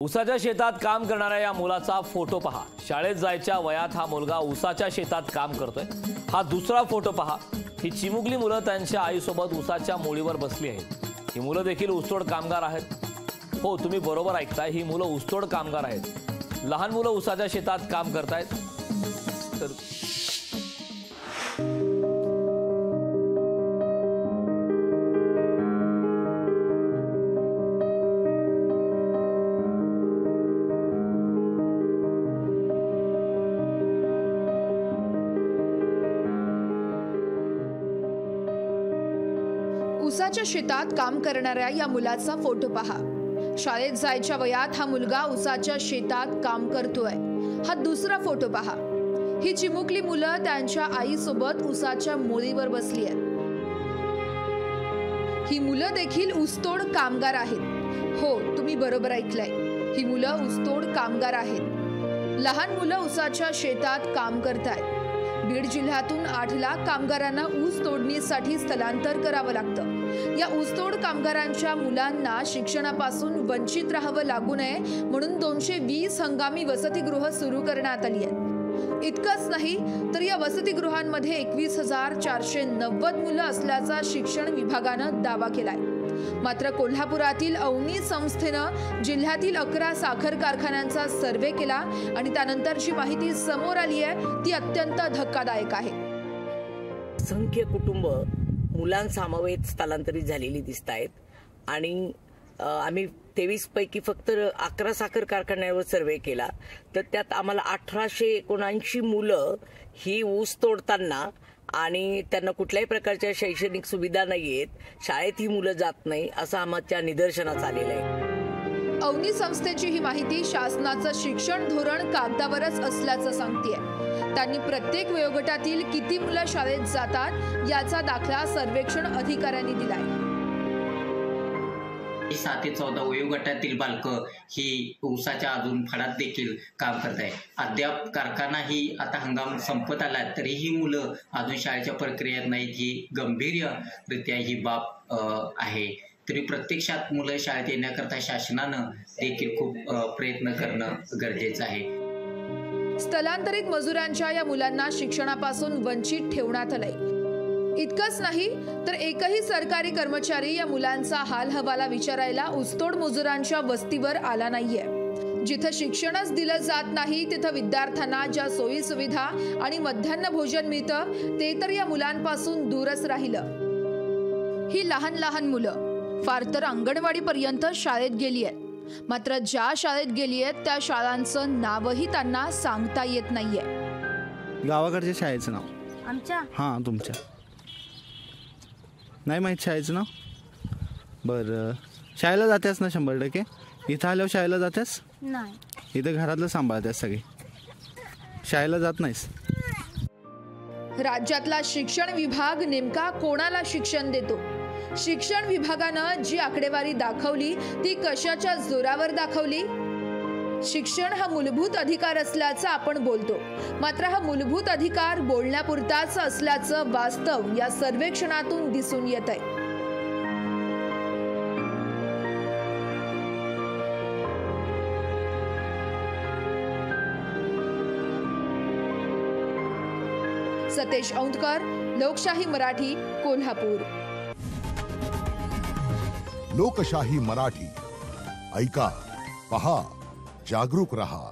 ऊसाच्या शेतात काम करणाऱ्या या मुलाचा फोटो पहा। शाळेत जायच्या वयात हा मुलगा ऊसाच्या शेतात काम करतोय। हा दुसरा फोटो पहा। ही चिमुकली मुलं त्यांच्या आईसोबत ऊसाच्या मोळीवर बसली आहेत। ही मुलं देखील ऊसतोड कामगार आहेत। हो, तुम्ही बरोबर ऐकताय, ही मुलं ऊसतोड कामगार आहेत। लहान मुलं ऊसाच्या शेतात काम करतायत। तर ऊसाच्या शेतात काम करणाऱ्या या मुलाचा फोटो पहा। शाळेत जायच्या वयात हा मुलगा ऊसाच्या शेतात काम करतोय। हा दुसरा फोटो पहा। ही चिमुकली मुलं त्यांच्या आईसोबत ऊसाच्या मोळीवर बसली आहेत। ही मुलं देखील ऊसतोड कामगार आहेत। हो, तुम्ही बरोबर ऐकलंय, ही मुलं ऊसतोड कामगार आहेत। लहान मुलं ऊसाच्या शेतात काम करतायत। बीड जिल्ह्यातून 8 लाख कामगारांना ऊस तोडणीसाठी स्थलांतर करावं लागतं। या ऊसतोड कामगारांच्या मुलांना शिक्षणापासून वंचित राहावं लागू नये म्हणून 220 हंगामी वसतिगृह सुरू करण्यात आली आहेत। इतकंच नाही तर या वसतिगृहांमध्ये 21,490 मुलं असल्याचा शिक्षण विभागानं दावा केलाय। मात्र कोल्हापुरातील अवनी संस्थेनं जिल्ह्यातील 11 साखर कारखान्यांचा सर्वे केला आणि त्यानंतरची माहिती समोर आली आहे ती अत्यंत धक्कादायक आहे। असंख्य कुटुंब मुलांसमवेत स्थलांतरित झालेली दिसत आहेत आणि आम्ही 23 पैकी फक्त 11 साखर कारखान्यांवर सर्वे केला तर त्यात आम्हाला 1879 मुलं ही ऊस तोडताना आणि त्यांना कुठल्याही प्रकारच्या शैक्षणिक सुविधा नाहीयेत, शाळेत ही मुलं जात नाही असं आमच्या निदर्शनास आलेलं आहे। अवनी संस्थेची ही माहिती शासनाचं शिक्षण धोरण कागदावरच असल्याचं सांगतेय। त्यांनी प्रत्येक वयोगटातील किती मुलं शाळेत जातात याचा दाखला सर्वेक्षण अधिकाऱ्यांनी दिलाय। 7 ते 14 वयोगटातील बालकं ही ऊसाच्या अजून फडात देखील काम करत आहे। अद्याप कारखाना ही आता हंगाम संपत आला तरीही मुलं अजून शाळेच्या प्रक्रियेत नाहीत, ही गंभीररित्या ही बाब आहे। तरी प्रत्यक्षात मुलं शाळेत येण्याकरता शासनानं देखील खूप प्रयत्न करणं गरजेचं आहे। स्थलांतरित मजुरांच्या या मुलांना शिक्षणापासून वंचित ठेवण्यात आलंय। इतकंच नाही तर एकही सरकारी कर्मचारी या मुलांचा हाल हवाला विचारायला ऊसतोड मजुरांच्या वस्तीवर आला नाहीये। जिथं शिक्षणच दिलं जात नाही तिथं विद्यार्थ्यांना ज्या सोयी सुविधा आणि मध्यान्ह भोजन मिळतं ते तर या मुलांपासून दूरच राहिलं। ही लहान लहान मुलं फार तर अंगणवाडीपर्यंत शाळेत गेली आहेत, मात्र ज्या शाळेत गेली आहेत त्या शाळांचं नावही त्यांना सांगता येत नाहीये। गावाकडच्या शाळेचं नाव आमच्या? हां, तुमच्या नाही माहीत शाळेचं नाव? बरं, शाळेला जातेस ना 100%? इथं आल्यावर शाळेला जातेस? नाही। इथं घरातलं सांभाळतेस सगळी, शाळेला जात नाहीस? राज्यातला शिक्षण विभाग नेमका कोणाला शिक्षण देतो? शिक्षण विभागानं जी आकडेवारी दाखवली ती कशाच्या जोरावर दाखवली? शिक्षण हा मूलभूत अधिकार असल्याचं आपण बोलतो, मात्र हा मूलभूत अधिकार बोलण्यापुरताच असल्याचं वास्तव या सर्वेक्षणातून दिसून येत आहे। सतेश औंधकर, लोकशाही मराठी, कोल्हापूर। लोकशाही मराठी, ऐका, पहा, जागरूक रहा।